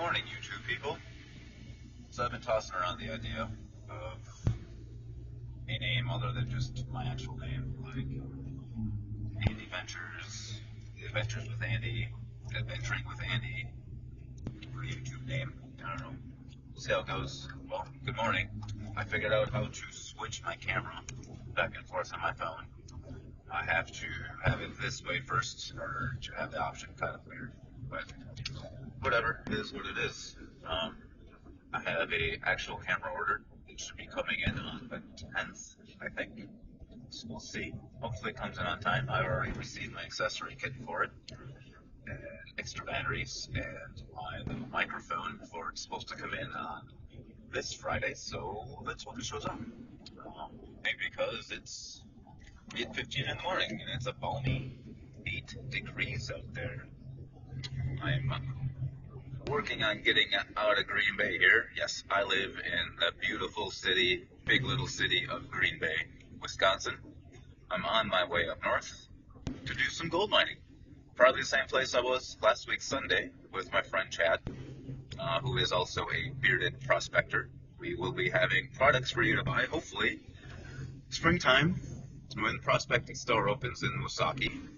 morning, YouTube people. So I've been tossing around the idea of a name other than just my actual name, like Andy Ventures, Adventures with Andy, Adventuring with Andy, or YouTube name. I don't know. We'll see how it goes. Well, good morning. I figured out how to switch my camera back and forth on my phone. I have to have it this way first in order to have the option. Kind of weird, but whatever. It is what it is. I have a actual camera ordered. It should be coming in on the 10th, I think. So we'll see. Hopefully it comes in on time. I've already received my accessory kit for it, and extra batteries, and my little microphone for it's supposed to come in on this Friday. So let's hope it shows up. Maybe because it's 8:15 in the morning and it's a balmy 8 degrees out there. I'm working on getting out of Green Bay here. Yes, I live in the beautiful city, big little city of Green Bay, Wisconsin. I'm on my way up north to do some gold mining. Probably the same place I was last week Sunday with my friend Chad, who is also a bearded prospector. We will be having products for you to buy, hopefully, springtime when the prospecting store opens in Wasaki.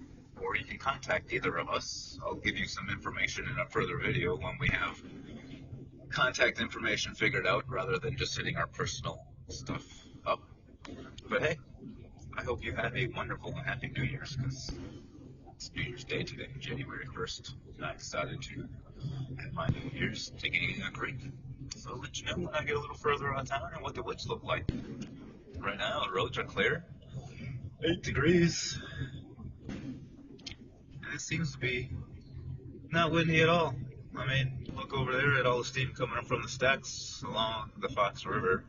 Or you can contact either of us. I'll give you some information in a further video when we have contact information figured out rather than just hitting our personal stuff up. But hey, I hope you have a wonderful and happy New Year's, because it's New Year's Day today, January 1st. I'm excited to have my New Year's digging a creek. So I'll let you know when I get a little further out of town and what the woods look like. Right now, the roads are clear. 8 degrees. And it seems to be not windy at all. I mean, look over there at all the steam coming up from the stacks along the Fox River.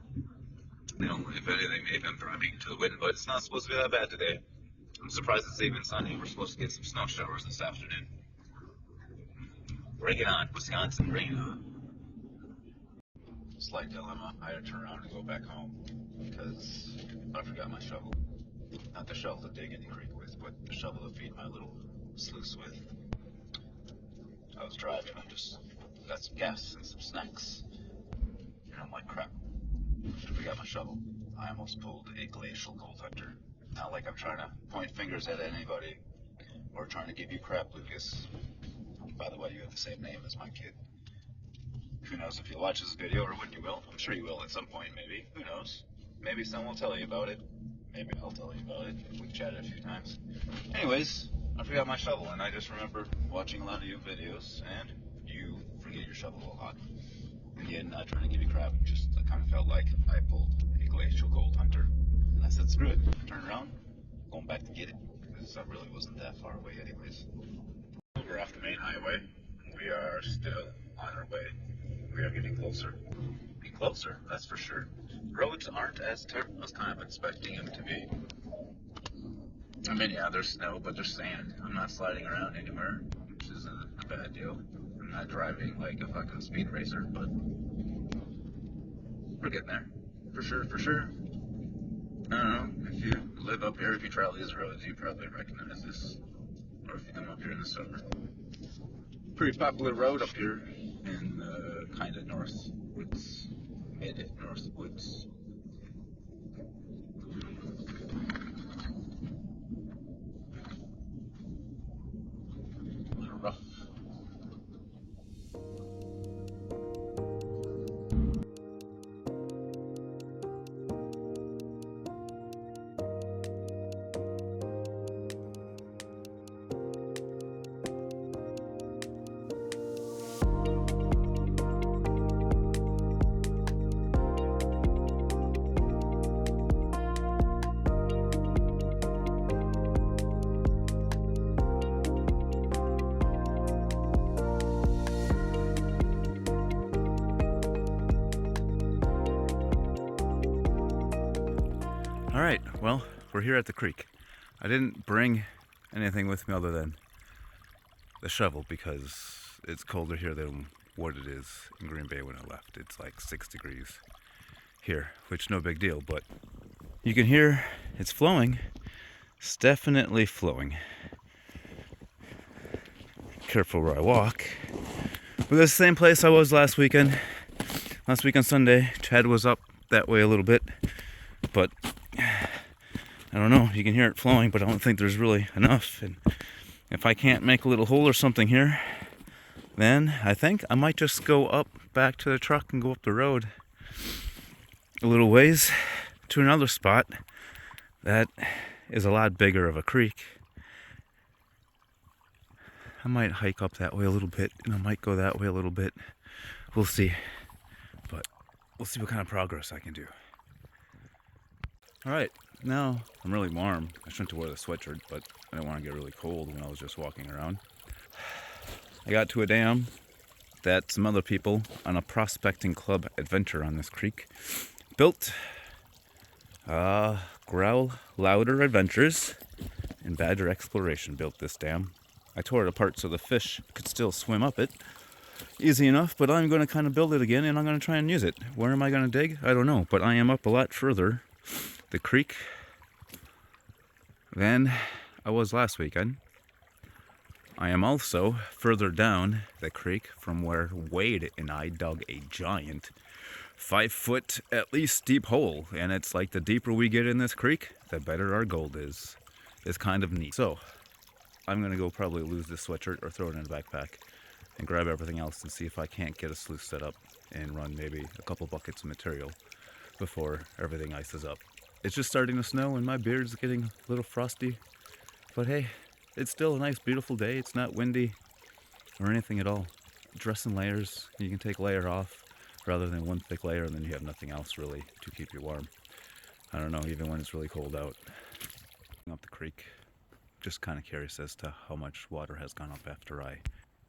You know, if anything, maybe I'm driving into the wind, but it's not supposed to be that bad today. I'm surprised it's even sunny. We're supposed to get some snow showers this afternoon. Bring it on, Wisconsin, bring it on. Slight dilemma. I had to turn around and go back home because I forgot my shovel. Not the shovel to dig any creek with, but the shovel to feed my little sluice with. I was driving, I just got some gas and some snacks. And I'm like, crap, I forgot my shovel. I almost pulled a glacial gold hunter. Not like I'm trying to point fingers at anybody or trying to give you crap, Lucas. By the way, you have the same name as my kid. Who knows if you'll watch this video or when you will. I'm sure you will at some point, maybe. Who knows? Maybe someone will tell you about it. Maybe I'll tell you about it. We've chatted a few times. Anyways, I forgot my shovel, and I just remember watching a lot of your videos, and you forget your shovel a lot. Again, not trying to give you crap, just I kind of felt like I pulled a glacial gold hunter. And I said, screw it. Turn around, going back to get it, because I really wasn't that far away anyways. We're off the main highway. We are still on our way. We are getting closer. Getting closer, that's for sure. Roads aren't as terrible as kind of expecting them to be. I mean, yeah, there's snow, but there's sand. I'm not sliding around anywhere, which isn't a bad deal. I'm not driving like a fucking speed racer, but we're getting there. For sure, for sure. I don't know, if you live up here, if you travel these roads, you probably recognize this. Or if you come up here in the summer. Pretty popular road up here in the kind of north woods, mid-north woods. A little rough. Alright, well, we're here at the creek. I didn't bring anything with me other than the shovel because it's colder here than what it is in Green Bay when I left. It's like 6 degrees here, which no big deal, but you can hear it's flowing. It's definitely flowing. Careful where I walk. We're the same place I was last weekend. Last weekend Sunday, Chad was up that way a little bit, but I don't know, you can hear it flowing, but I don't think there's really enough. And if I can't make a little hole or something here, then I think I might just go up back to the truck and go up the road a little ways to another spot that is a lot bigger of a creek. I might hike up that way a little bit, and I might go that way a little bit. We'll see. But we'll see what kind of progress I can do. Alright, now I'm really warm. I shouldn't have wore the sweatshirt, but I didn't want to get really cold when I was just walking around. I got to a dam that some other people on a prospecting club adventure on this creek built. Growl Louder Adventures and Badger Exploration built this dam. I tore it apart so the fish could still swim up it. Easy enough, but I'm going to kind of build it again and I'm going to try and use it. Where am I going to dig? I don't know, but I am up a lot further the creek than I was last weekend. I am also further down the creek from where Wade and I dug a giant 5-foot at least deep hole, and it's like the deeper we get in this creek, the better our gold is. It's kind of neat. So I'm gonna go probably lose this sweatshirt or throw it in a backpack and grab everything else and see if I can't get a sluice set up and run maybe a couple buckets of material before everything ices up. It's just starting to snow and my beard's getting a little frosty, but hey, it's still a nice beautiful day. It's not windy or anything at all. Dress in layers, you can take layer off rather than one thick layer and then you have nothing else really to keep you warm. I don't know, even when it's really cold out. Up the creek, just kind of curious as to how much water has gone up after I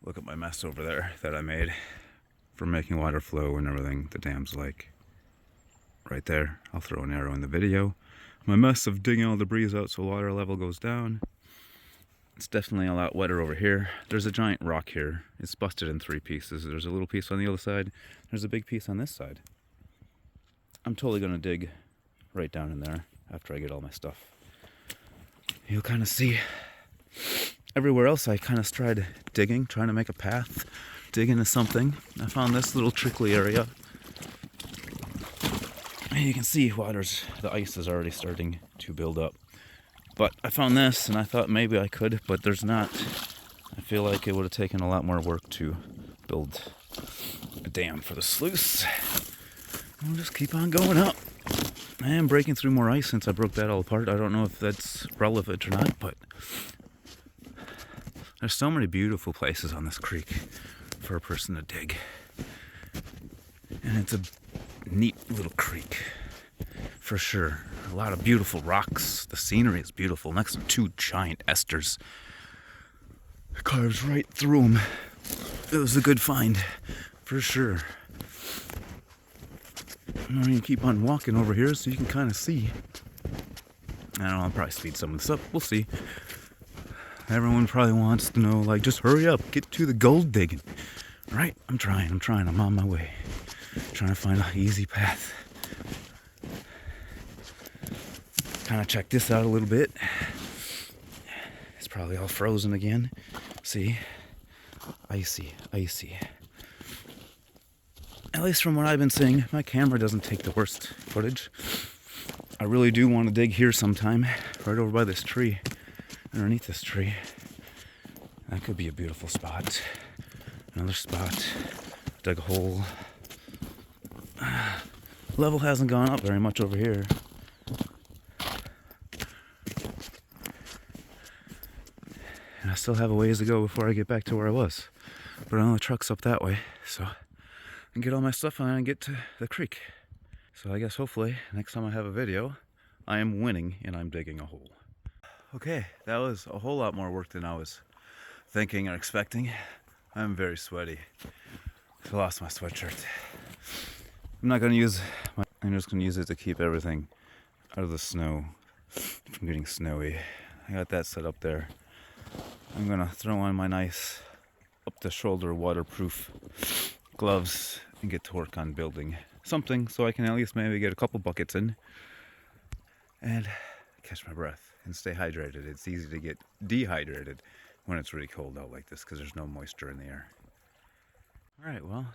look at my mess over there that I made for making water flow and everything. The dam's like right there. I'll throw an arrow in the video. My mess of digging all the debris out so water level goes down. It's definitely a lot wetter over here. There's a giant rock here. It's busted in 3 pieces. There's a little piece on the other side. There's a big piece on this side. I'm totally gonna dig right down in there after I get all my stuff. You'll kind of see everywhere else I kind of tried digging, trying to make a path, dig into something. I found this little trickly area. And you can see the ice is already starting to build up. But I found this and I thought maybe I could, but there's not. I feel like it would have taken a lot more work to build a dam for the sluice. We'll just keep on going up. I am breaking through more ice since I broke that all apart. I don't know if that's relevant or not, but there's so many beautiful places on this creek for a person to dig. And it's a neat little creek, for sure. A lot of beautiful rocks. The scenery is beautiful. Next to 2 giant esters. It carves right through them. It was a good find, for sure. I'm going to keep on walking over here so you can kind of see. I don't know, I'll probably speed some of this up. We'll see. Everyone probably wants to know, like, just hurry up, get to the gold digging. Right? I'm trying, I'm on my way. Trying to find an easy path. Kind of check this out a little bit. It's probably all frozen again. See? Icy. At least from what I've been seeing, my camera doesn't take the worst footage. I really do want to dig here sometime, right over by this tree, underneath this tree. That could be a beautiful spot. Another spot. Dug a hole. Level hasn't gone up very much over here. And I still have a ways to go before I get back to where I was. But I know the truck's up that way, so I can get all my stuff on and get to the creek. So I guess hopefully next time I have a video, I am winning and I'm digging a hole. Okay, that was a whole lot more work than I was thinking or expecting. I'm very sweaty. I lost my sweatshirt. I'm not gonna use I'm just gonna use it to keep everything out of the snow from getting snowy. I got that set up there. I'm gonna throw on my nice up the shoulder waterproof gloves and get to work on building something so I can at least maybe get a couple buckets in and catch my breath and stay hydrated. It's easy to get dehydrated when it's really cold out like this because there's no moisture in the air. Alright, well,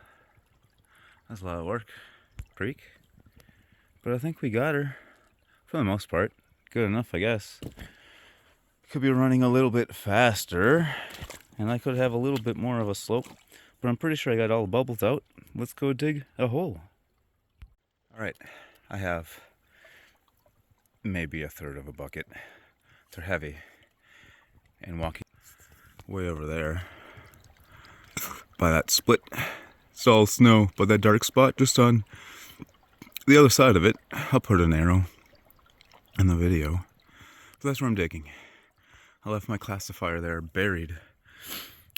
that's a lot of work, creek. But I think we got her, for the most part. Good enough, I guess. Could be running a little bit faster, and I could have a little bit more of a slope, but I'm pretty sure I got all the bubbles out. Let's go dig a hole. Alright, I have maybe a third of a bucket. They're heavy. And walking way over there by that split, it's all snow, but that dark spot just on the other side of it, I'll put an arrow in the video. So that's where I'm digging. I left my classifier there buried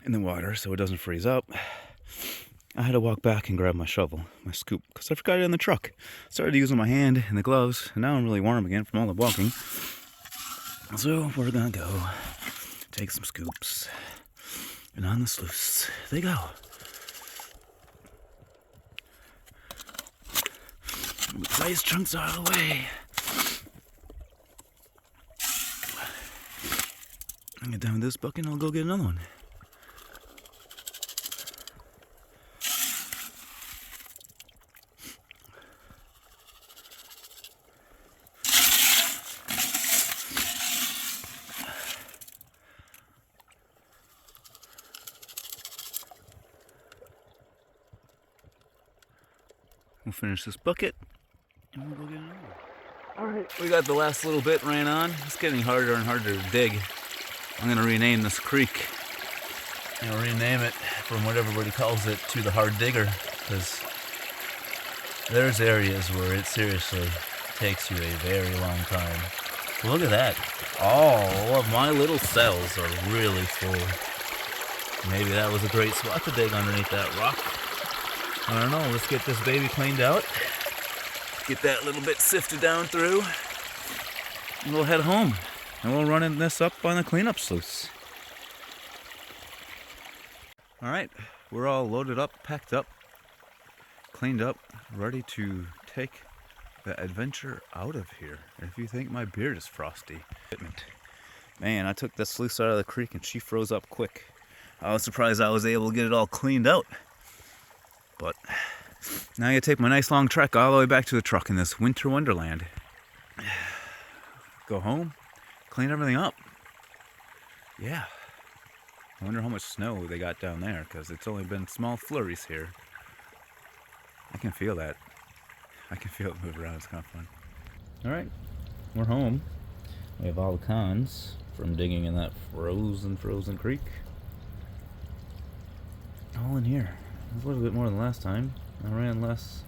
in the water so it doesn't freeze up. I had to walk back and grab my shovel, my scoop, because I forgot it in the truck. Started using my hand and the gloves, and now I'm really warm again from all the walking. So we're gonna go take some scoops, and on the sluice they go. The ice chunks out of the way. I'll get done with this bucket and I'll go get another one. We'll finish this bucket and we'll go get another one. Alright, we got the last little bit ran on. It's getting harder and harder to dig. I'm gonna rename this creek. I'm gonna rename it from what everybody calls it to the Hard Digger, because there's areas where it seriously takes you a very long time. Look at that. All of my little cells are really full. Maybe that was a great spot to dig underneath that rock. I don't know, let's get this baby cleaned out. Get that little bit sifted down through. And we'll head home. And we'll run this up on the cleanup sluice. Alright, we're all loaded up, packed up, cleaned up, ready to take the adventure out of here. If you think my beard is frosty. Man, I took the sluice out of the creek and she froze up quick. I was surprised I was able to get it all cleaned out. But now I gotta take my nice long trek all the way back to the truck in this winter wonderland. Go home, clean everything up. Yeah. I wonder how much snow they got down there, because it's only been small flurries here. I can feel that. I can feel it move around. It's kind of fun. Alright, we're home. We have all the cons from digging in that frozen creek. All in here. It's a little bit more than last time. I ran less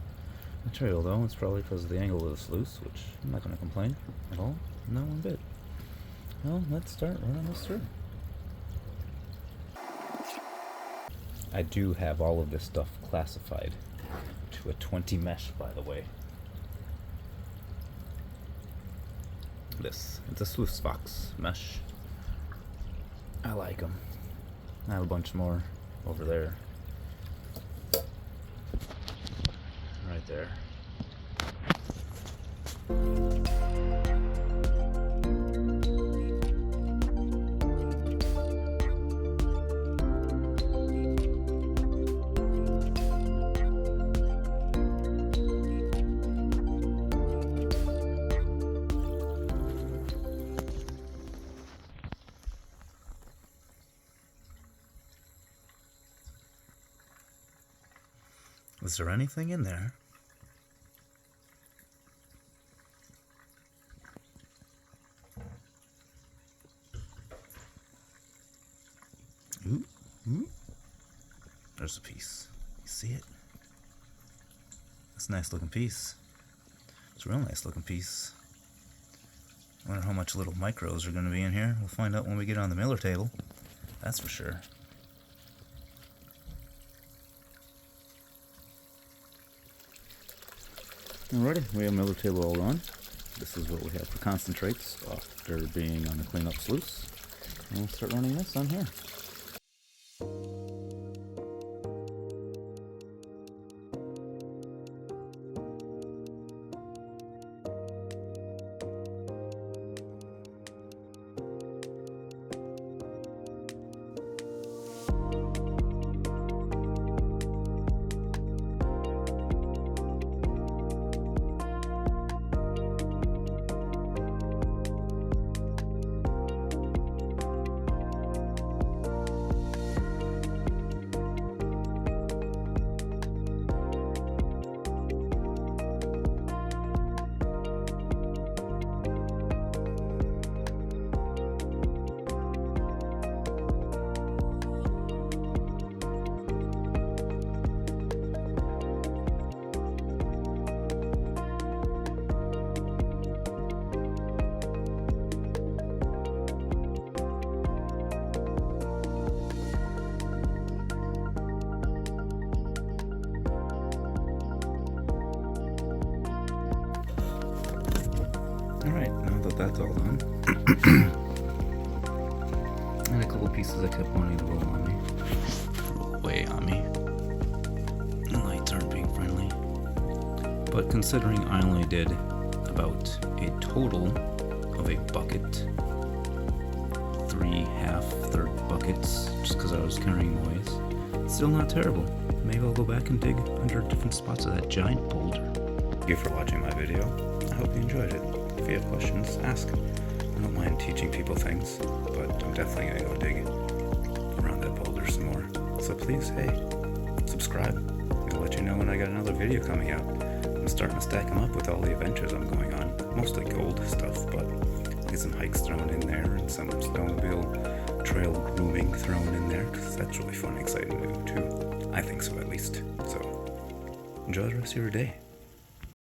material though. It's probably because of the angle of the sluice, which I'm not going to complain at all. Not one bit. Well, let's start running this through. I do have all of this stuff classified to a 20 mesh, by the way. It's a Swiss Fox mesh. I like them. I have a bunch more over there. Right there. Is there anything in there? Ooh, ooh. There's a piece. You see it? That's a nice looking piece. It's a real nice looking piece. I wonder how much little micros are going to be in here. We'll find out when we get on the Miller table. That's for sure. Alrighty, we have Miller table all on. This is what we have for concentrates after being on the cleanup sluice. And we'll start running this on here. Alright, now that that's all done, and a couple pieces I kept wanting to roll on me. Roll away on me. The lights aren't being friendly. But considering I only did about a total of a bucket, 3 third buckets, just because I was carrying ways, it's still not terrible. Maybe I'll go back and dig under different spots of that giant boulder. Thank you for watching my video. I hope you enjoyed it. If you have questions, ask. I don't mind teaching people things, but I'm definitely going to go dig around that boulder some more. So please, hey, subscribe. I'll let you know when I got another video coming out. I'm starting to stack them up with all the adventures I'm going on. Mostly gold stuff, but I'll get some hikes thrown in there and some snowmobile trail grooming thrown in there, because that's really fun and exciting to do too. I think so, at least. So enjoy the rest of your day.